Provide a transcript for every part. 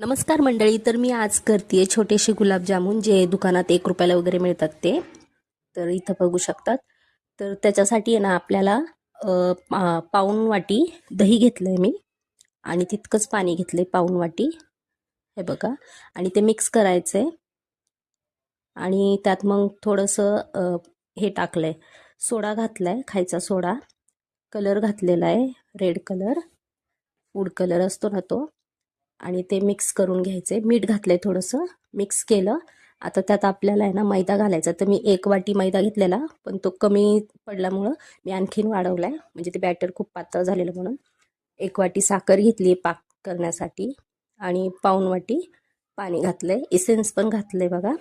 नमस्कार मंडळी. तर मी आज करते छोटेसे गुलाबजामुन जे दुकानात 1 रुपयाला वगैरे मिळतात ते. तर इथं बघू शकतात. तर त्याच्यासाठी आहे ना आपल्याला पाऊण वाटी दही घेतलंय मी आणि तितकंच पाणी घेतलंय पाऊण वाटी. हे बघा. आणि ते मिक्स करायचंय आणि त्यात मग थोडंसं हे टाकलंय, सोडा घातलाय, खायचा सोडा, कलर घातलेला आहे, रेड कलर, फूड कलर असतो ना तो, आणि ते मिक्स करून घ्यायचे. मीठ घातलंय थोडंसं, मिक्स केलं. आता त्यात आपल्याला आहे ना मैदा घालायचा. तर मी 1 वाटी मैदा घेतलेला, पण तो कमी पडल्यामुळं मी आणखीन वाढवलाय, म्हणजे ते बॅटर खूप पातळ झालेलं म्हणून. 1 वाटी साखर घेतली पाक करण्यासाठी आणि पाऊण वाटी पाणी घातलंय, इसेन्स पण घातलंय बघा.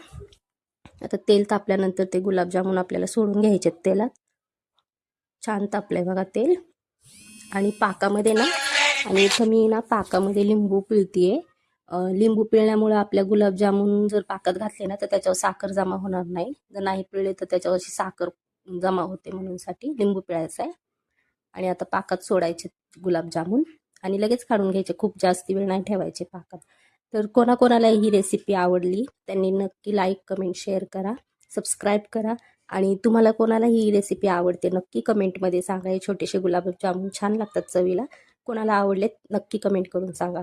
आता तेल तापल्यानंतर ते गुलाबजामुन आपल्याला सोडून घ्यायचे तेलात. छान तापलंय बघा तेल. आणि पाकामध्ये ना, आणि इथं मी ना पाकामध्ये लिंबू पिळतीये. लिंबू पिळल्यामुळे आपल्या गुलाबजामुन जर पाकात घातले ना तर त्याच्यावर साखर जमा होणार नाही. जर नाही पिळले तर त्याच्यावर अशी साखर जमा होते, म्हणून साठी लिंबू पिळायचा आहे. आणि आता पाकात सोडायचे गुलाबजामुन आणि लगेच काढून घ्यायचे. खूप जास्त वेळ नाही ठेवायचे पाकात. तर कोणाकोणाला ही रेसिपी आवडली त्यांनी नक्की लाईक, कमेंट, शेअर करा, सबस्क्राईब करा. आणि तुम्हाला कोणाला ही रेसिपी आवडते नक्की कमेंटमध्ये सांगा. हे छोटेसे गुलाबजामुन छान लागतात चवीला. कोणाला आवडलेत नक्की कमेंट करून सांगा.